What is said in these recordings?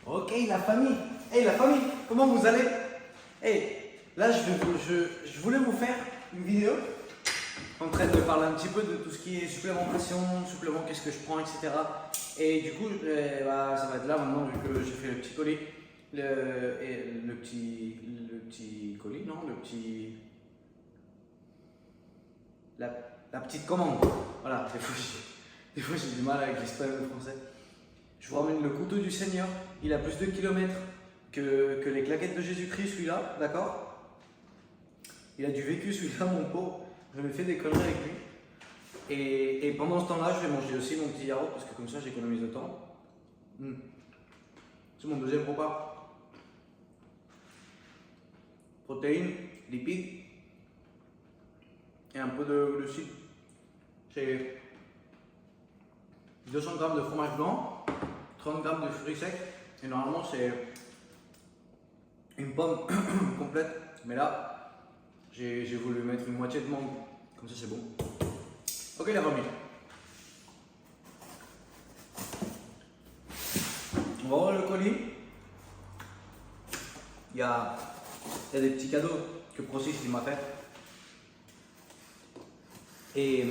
Ok, la famille. Hey, la famille, comment vous allez? Hey, là, je voulais vous faire une vidéo en train de parler un petit peu de tout ce qui est supplémentation, supplément, qu'est-ce que je prends, etc. Et du coup, ça va être là maintenant, vu que j'ai fait le petit colis. Le petit colis, non, la, la petite commande. Voilà, des fois j'ai du mal avec l'espagnol et le français. Je vous ramène le couteau du Seigneur. Il a plus de kilomètres que les claquettes de Jésus-Christ, celui-là, d'accord? Il a du vécu, celui-là, mon pauvre. Je me fais des conneries avec lui. Et pendant ce temps-là, je vais manger aussi mon petit yaourt parce que comme ça, j'économise le temps. C'est mon deuxième repas. Protéines, lipides et un peu de glucides. J'ai 200 g de fromage blanc, 30 g de fruits secs et normalement c'est une pomme complète. Mais là, j'ai voulu mettre une moitié de mangue. Comme ça, c'est bon. Ok, la famille. On va voir le colis. Il y a des petits cadeaux que Procis m'a fait. Et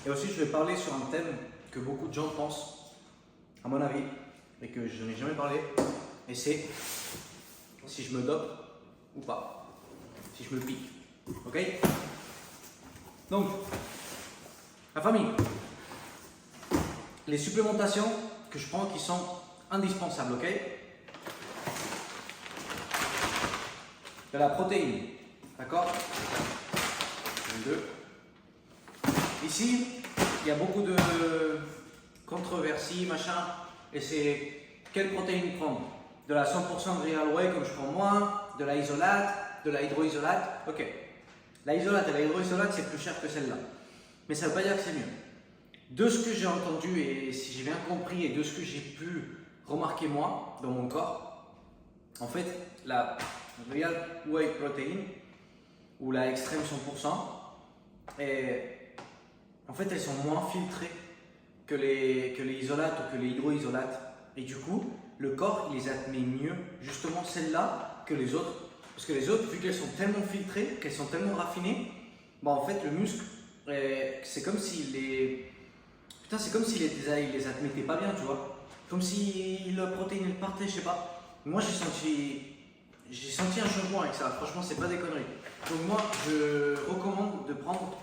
aussi, je vais parler sur un thème que beaucoup de gens pensent, à mon avis, et que je n'ai jamais parlé. Et c'est si je me dope ou pas. Si je me pique. Ok? Donc, la famille. Les supplémentations que je prends qui sont indispensables, ok? De la protéine, d'accord? Deux. Ici, il y a beaucoup de controversies, machin, et c'est quelle protéine prendre? De la 100% de Real Whey comme je prends moi, de la isolate, de la hydroisolate, ok. La isolate et la hydroisolate c'est plus cher que celle-là, mais ça ne veut pas dire que c'est mieux. De ce que j'ai entendu et si j'ai bien compris et de ce que j'ai pu remarquer moi dans mon corps, en fait, la Real Whey Protein ou la Extreme 100%, en fait, elles sont moins filtrées que les isolates ou que les hydroisolates. Et du coup, le corps, il les admet mieux, justement celles-là, que les autres. Parce que les autres, vu qu'elles sont tellement filtrées, qu'elles sont tellement raffinées, bah en fait, le muscle, c'est comme s'il les... Putain, c'est comme s'il les admettait pas bien, tu vois. Comme si la protéine, elle partait, je sais pas. Moi, j'ai senti un changement avec ça. Franchement, c'est pas des conneries. Donc moi, je recommande de prendre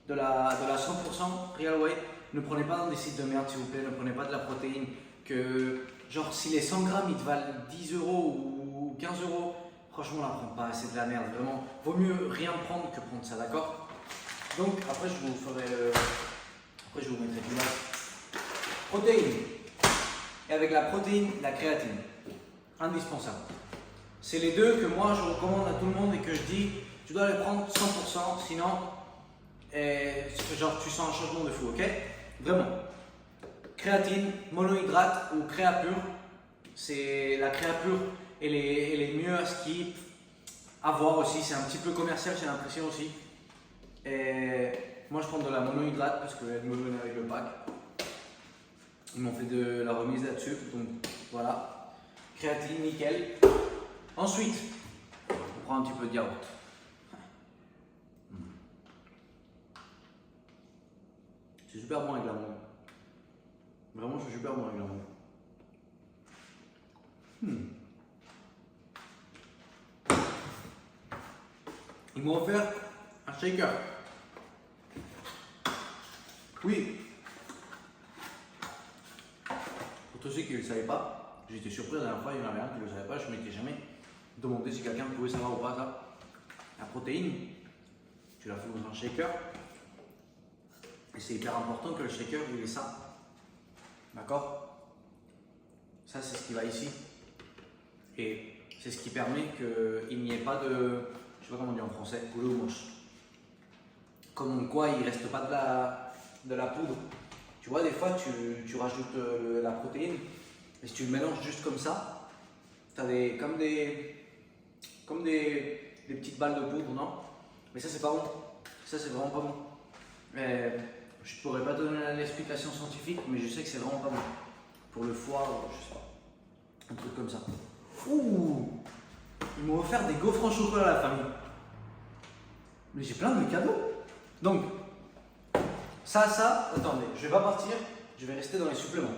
de la 100% Real Whey. Ne prenez pas dans des sites de merde, s'il vous plaît. Ne prenez pas de la protéine que, genre, si les 100 grammes, ils te valent 10 euros ou 15 euros, franchement, la prends pas. C'est de la merde, vraiment. Vaut mieux rien prendre que prendre ça, d'accord? Donc, après, je vous mettrai du mal. Protéine. Et avec la protéine, la créatine. Indispensable. C'est les deux que moi, je recommande à tout le monde et que je dis, tu dois les prendre 100%, sinon, genre, tu sens un changement de fou, ok? Vraiment. Créatine, monohydrate ou créa pur. C'est la créa pure, elle est mieux à skier. À voir aussi, c'est un petit peu commercial, j'ai l'impression aussi. Et moi, je prends de la monohydrate parce qu'elle me venait avec le pack. Ils m'ont fait de la remise là-dessus, donc voilà. Créatine, nickel. Ensuite, on prend un petit peu de yaourt. C'est super bon avec la mangue. Vraiment, c'est super bon avec la mangue. Ils m'ont offert un shaker. Oui. Pour tous ceux qui ne le savaient pas, j'étais surpris la dernière fois, il y en avait un qui ne le savait pas, je ne m'étais jamais demandé si quelqu'un pouvait savoir ou pas ça. La protéine, tu la fais dans un shaker. Et c'est hyper important que le shaker il ait ça. D'accord? Ça c'est ce qui va ici. Et c'est ce qui permet qu'il n'y ait pas de, je sais pas comment on dit en français, glucose. Comme quoi il ne reste pas de la poudre. Tu vois, des fois tu rajoutes la protéine et si tu le mélanges juste comme ça, tu as comme des petites balles de poudre, non? Mais ça c'est pas bon. Ça c'est vraiment pas bon. Je pourrais pas donner l'explication scientifique, mais je sais que c'est vraiment pas bon. Pour le foie, je sais pas. Un truc comme ça. Ouh, ils m'ont offert des gaufres en chocolat à la famille. Mais j'ai plein de cadeaux. Donc, ça, attendez, je vais pas partir, je vais rester dans les suppléments.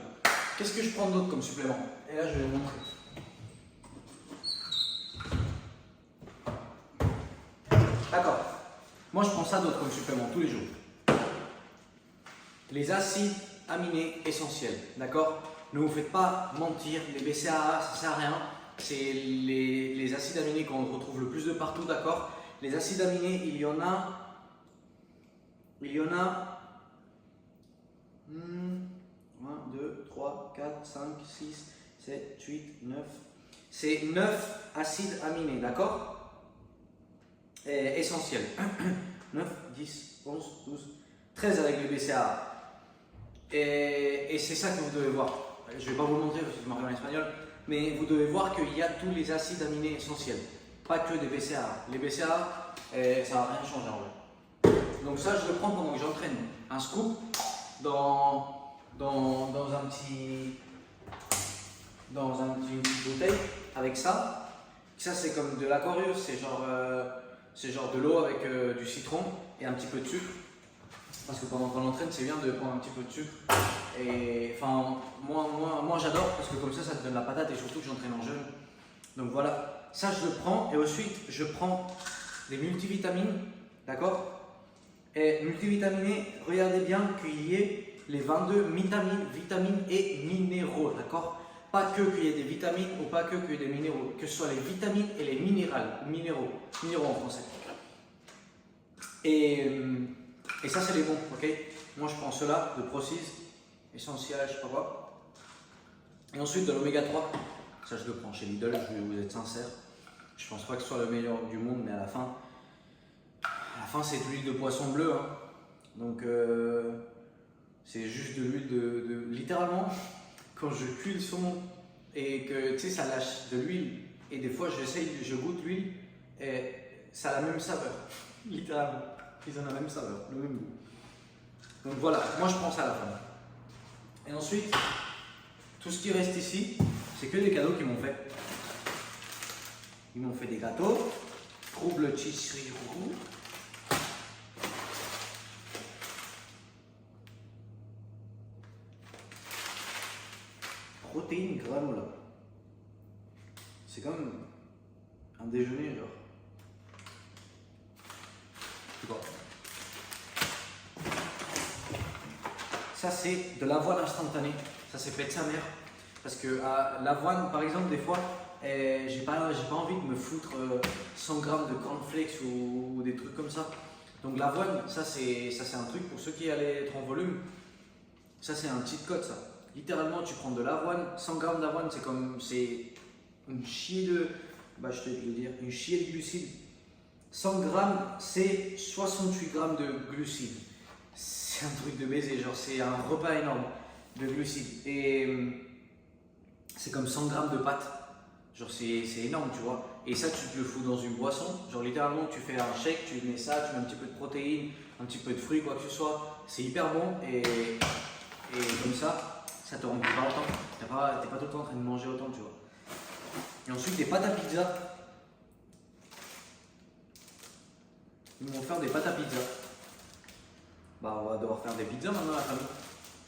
Qu'est-ce que je prends d'autre comme supplément? Et là, je vais vous montrer. D'accord. Moi, je prends ça d'autre comme supplément tous les jours. Les acides aminés essentiels. D'accord? Ne vous faites pas mentir, les BCAA, ça sert à rien. C'est les acides aminés qu'on retrouve le plus de partout, d'accord? Les acides aminés, il y en a 1, 2, 3, 4, 5, 6, 7, 8, 9. C'est 9 acides aminés, d'accord? Essentiels. 9, 10, 11, 12, 13 avec les BCAA. Et c'est ça que vous devez voir. Je ne vais pas vous le montrer parce que je m'en en espagnol, mais vous devez voir qu'il y a tous les acides aminés essentiels, pas que des BCAA. Les BCAA, ça ne va rien changer en vrai. Donc ça, je le prends pendant que j'entraîne. Un scoop dans une petite bouteille avec ça. Ça, c'est comme de l'aquarius, c'est genre de l'eau avec du citron et un petit peu de sucre. Parce que pendant qu'on entraîne, c'est bien de prendre un petit peu de sucre. Et enfin, moi j'adore parce que comme ça te donne la patate et surtout que j'entraîne en jeûne. Donc voilà, ça je le prends et ensuite je prends des multivitamines, d'accord? Et multivitaminés, regardez bien qu'il y ait les 22 vitamines et minéraux, d'accord? Pas qu'il y ait des vitamines ou pas qu'il y ait des minéraux, que ce soit les vitamines et les minéraux en français. Et ça, c'est les bons, ok? Moi, je prends cela de Procis, essentiel, je sais pas quoi. Et ensuite, de l'oméga 3. Ça, je le prends chez Lidl, je vais vous être sincère. Je pense pas que ce soit le meilleur du monde, mais à la fin c'est de l'huile de poisson bleu. Hein. Donc, c'est juste de l'huile littéralement, quand je cuis le saumon et que, tu sais, ça lâche de l'huile. Et des fois, je goûte l'huile et ça a la même saveur, littéralement. Ils ont la même saveur, le même goût. Donc voilà, moi je prends ça à la fin. Et ensuite, tout ce qui reste ici, c'est que des cadeaux qu'ils m'ont fait. Ils m'ont fait des gâteaux, trouble chisriou, protéines granola. C'est comme un déjeuner, genre. Ça, c'est de l'avoine instantanée. Ça, c'est fait de sa mère. Parce que l'avoine, par exemple, des fois, j'ai pas envie de me foutre 100 grammes de cornflakes ou des trucs comme ça. Donc, l'avoine, ça, c'est un truc pour ceux qui allaient être en volume. Ça, c'est un cheat code, ça. Littéralement, tu prends de l'avoine. 100 grammes d'avoine, c'est une chier de. Je te le dire, une chier de glucides. 100 grammes, c'est 68 grammes de glucides. C'est un truc de baiser, genre c'est un repas énorme de glucides. Et c'est comme 100 grammes de pâtes. Genre c'est énorme, tu vois. Et ça, tu te le fous dans une boisson. Genre littéralement, tu fais un shake, tu mets ça, tu mets un petit peu de protéines, un petit peu de fruits, quoi que ce soit. C'est hyper bon et comme ça te remplit pas autant. T'es pas tout le temps en train de manger autant, tu vois. Et ensuite, des pâtes à pizza. Ils vont faire des pâtes à pizza. On va devoir faire des pizzas maintenant, la famille.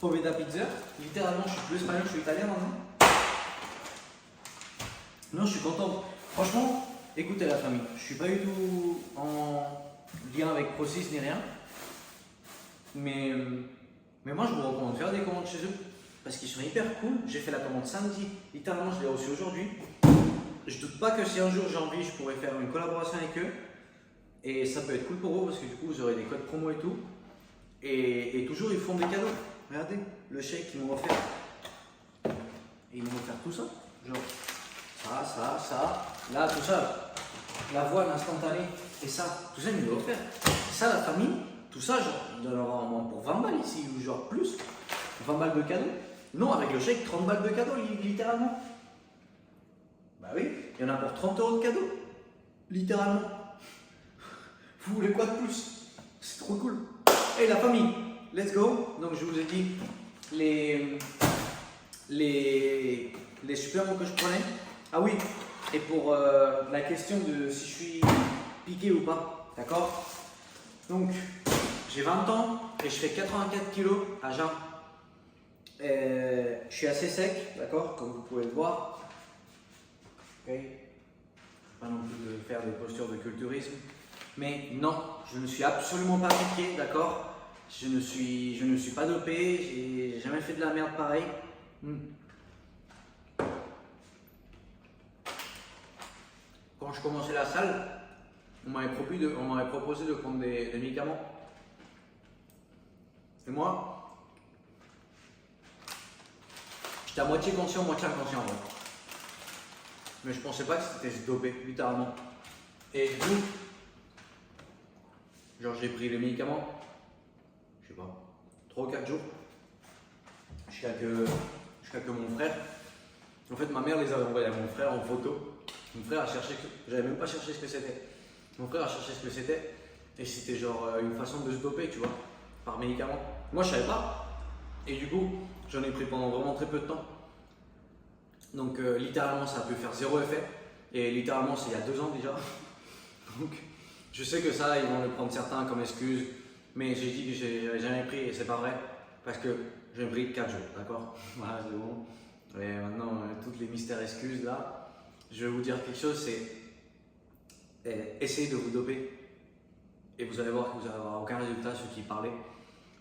Poveda pizza. Littéralement, je suis plus espagnol, je suis italien maintenant. Non, je suis content. Franchement, écoutez la famille, je suis pas du tout en lien avec Procis ni rien. Mais moi, je vous recommande de faire des commandes chez eux. Parce qu'ils sont hyper cool. J'ai fait la commande samedi. Littéralement, je l'ai reçue aujourd'hui. Je doute pas que si un jour j'ai envie, je pourrais faire une collaboration avec eux. Et ça peut être cool pour vous parce que du coup vous aurez des codes promo et tout. Et toujours ils font des cadeaux. Regardez le chèque qu'ils m'ont offert. Et ils m'ont offert tout ça. Genre ça. Là tout ça. L'avoine instantanée. Et ça. Tout ça ils m'ont offert. Ça la famille. Tout ça genre ils doivent avoir au moins pour 20 balles ici. Ou genre plus. 20 balles de cadeaux. Non avec le chèque 30 balles de cadeaux littéralement. Bah oui. Il y en a pour 30 € de cadeaux. Littéralement. Vous voulez quoi de plus? C'est trop cool. Et la famille, let's go. Donc je vous ai dit les les suppléments que je prenais. Ah oui, et pour la question de si je suis piqué ou pas, d'accord? Donc, j'ai 20 ans et je fais 84 kilos à jeun. Je suis assez sec, d'accord, comme vous pouvez le voir. Ok. Pas non plus de faire des postures de culturisme. Mais non, je ne suis absolument pas piqué, d'accord? Je ne suis pas dopé, j'ai jamais fait de la merde pareil. Quand je commençais la salle, on m'avait proposé de prendre des médicaments. Et moi, j'étais à moitié conscient, moitié inconscient. Ouais. Mais je pensais pas que c'était se doper, littéralement. Et du coup, genre j'ai pris les médicaments, je sais pas, 3 ou 4 jours, jusqu'à que mon frère, en fait ma mère les avait envoyés à mon frère en photo. Mon frère a cherché, j'avais même pas cherché ce que c'était. Mon frère a cherché ce que c'était, et c'était genre une façon de se doper, tu vois, par médicament. Moi je savais pas, et du coup j'en ai pris pendant vraiment très peu de temps. Donc littéralement ça a pu faire zéro effet, et littéralement c'est il y a 2 ans déjà. Donc je sais que ça ils vont le prendre certains comme excuse, mais j'ai dit que j'avais jamais pris, et c'est pas vrai, parce que j'ai pris 4 jours, d'accord? Voilà, c'est bon. Et maintenant toutes les mystères excuses là. Je vais vous dire quelque chose, c'est essayez de vous doper et vous allez voir que vous n'allez avoir aucun résultat, ceux qui parlaient.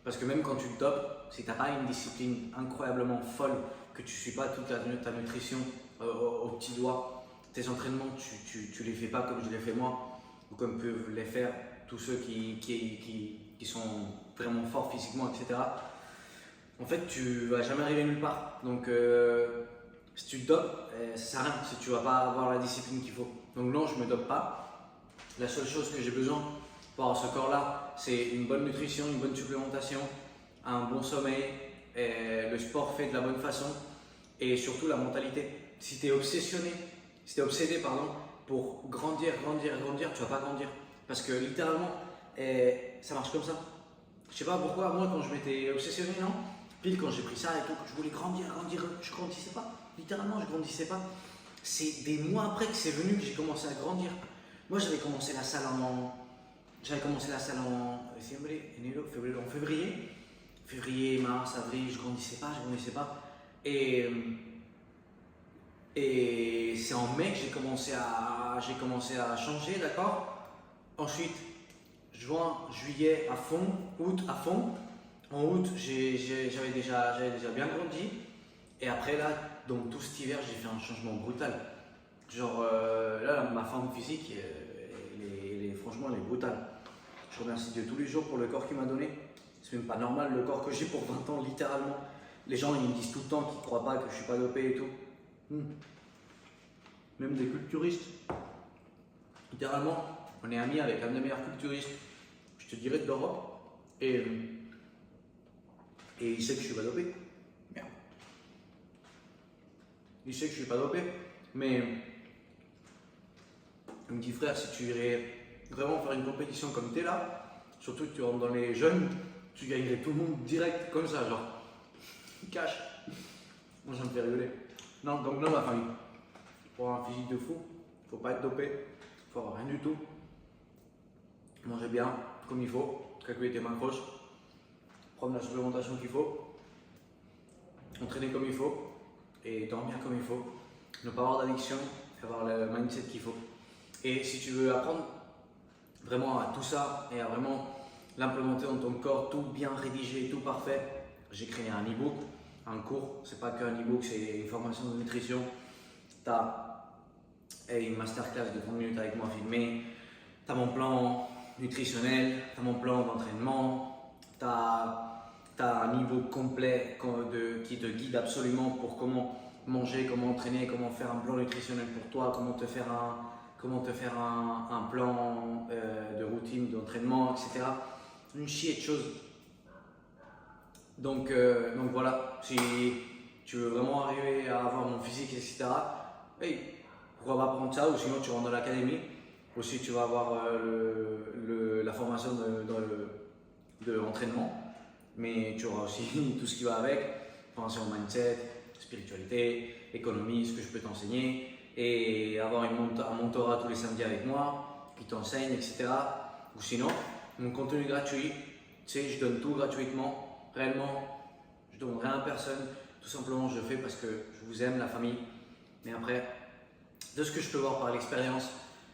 Parce que même quand tu te dopes, si tu n'as pas une discipline incroyablement folle, que tu ne suis pas toute ta nutrition au petit doigt, tes entraînements, tu les fais pas comme je les fais moi, ou comme peuvent les faire tous ceux qui sont vraiment forts physiquement, etc. En fait, tu vas jamais arriver nulle part. Donc, si tu te dopes, ça sert à rien si tu vas pas avoir la discipline qu'il faut. Donc non, je me dope pas. La seule chose que j'ai besoin pour avoir ce corps-là, c'est une bonne nutrition, une bonne supplémentation, un bon sommeil, le sport fait de la bonne façon et surtout la mentalité. Si tu es obsédé pour grandir, tu vas pas grandir. Parce que littéralement, ça marche comme ça. Je sais pas pourquoi, moi quand je m'étais obsessionné, non? Pile quand j'ai pris ça et tout, que je voulais grandir, je grandissais pas. Littéralement, je grandissais pas. C'est des mois après que c'est venu que j'ai commencé à grandir. Moi, j'avais commencé la salle en février, mars, avril, je grandissais pas. Et c'est en mai que j'ai commencé à changer, d'accord? Ensuite, juin, juillet à fond, août à fond. En août, j'avais déjà bien grandi. Et après, là, donc tout cet hiver, j'ai fait un changement brutal. Genre, là, ma forme physique, franchement, elle est brutale. Je remercie Dieu tous les jours pour le corps qu'il m'a donné. C'est même pas normal le corps que j'ai pour 20 ans, littéralement. Les gens, ils me disent tout le temps qu'ils ne croient pas que je suis pas dopé et tout. Même des culturistes. Littéralement, on est amis avec un des meilleurs culturistes, je te dirais, d'Europe. Et il sait que je suis pas dopé. Merde. Il sait que je suis pas dopé. Mais il me dit, frère, si tu irais vraiment faire une compétition comme t'es là, surtout que tu rentres dans les jeunes, tu gagnerais tout le monde direct comme ça, genre. Cash. Moi, ça me fait rigoler. Non, donc non, ma famille. Pour avoir un physique de fou, faut pas être dopé, faut avoir rien du tout. Manger bien, comme il faut, calculer tes macros, prendre la supplémentation qu'il faut, entraîner comme il faut et dormir comme il faut, ne pas avoir d'addiction, avoir le mindset qu'il faut. Et si tu veux apprendre vraiment à tout ça et à vraiment l'implémenter dans ton corps, tout bien rédigé, tout parfait, j'ai créé un e-book, un cours. C'est pas qu'un e-book, c'est une formation de nutrition. Tu as une masterclass de 30 minutes avec moi filmée, tu as mon plan nutritionnel, tu as mon plan d'entraînement, tu as un niveau complet qui te guide absolument pour comment manger, comment entraîner, comment faire un plan nutritionnel pour toi, comment te faire un plan de routine d'entraînement, etc. Une chier de choses. Donc voilà, si tu veux vraiment arriver à avoir mon physique, etc., hey, pourquoi pas prendre ça, ou sinon tu rentres dans l'académie. Aussi, tu vas avoir la formation de l'entraînement, mais tu auras aussi tout ce qui va avec, formation mindset, spiritualité, économie, ce que je peux t'enseigner, et avoir un mentorat tous les samedis avec moi, qui t'enseigne, etc. Ou sinon, mon contenu gratuit, tu sais, je donne tout gratuitement, réellement, je ne donne rien à personne, tout simplement je le fais parce que je vous aime, la famille. Mais après, de ce que je peux voir par l'expérience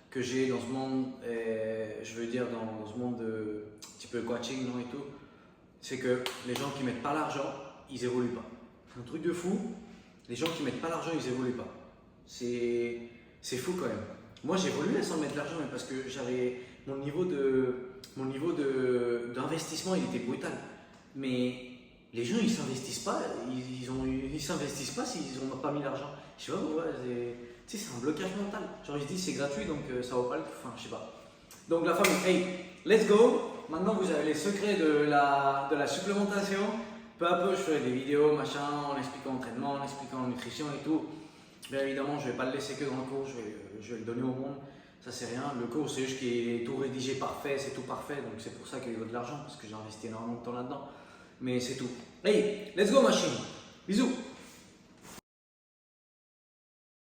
que j'ai dans ce monde, je veux dire dans ce monde de un petit peu coaching non, et tout, c'est que les gens qui mettent pas l'argent, ils évoluent pas. Un truc de fou, les gens qui mettent pas l'argent, ils évoluent pas. C'est fou quand même. Moi j'évoluais sans mettre l'argent, mais parce que j'avais mon niveau d'investissement, il était brutal. Mais les gens ils s'investissent pas, ils s'investissent pas s'ils n'ont pas mis l'argent. Je sais pas pourquoi, tu sais, c'est un blocage mental. Genre ils se disent c'est gratuit donc ça vaut pas le coup, enfin je sais pas. Donc la famille, hey, let's go. Maintenant vous avez les secrets de la supplémentation. Peu à peu je ferai des vidéos, machin, en expliquant l'entraînement, en expliquant la nutrition et tout. Bien évidemment je vais pas le laisser que dans le cours, je vais le donner au monde. Ça c'est rien, le cours c'est juste qu'il est tout rédigé parfait, c'est tout parfait. Donc c'est pour ça qu'il vaut de l'argent, parce que j'ai investi énormément de temps là-dedans. Mais c'est tout. Hey, let's go machine. Bisous.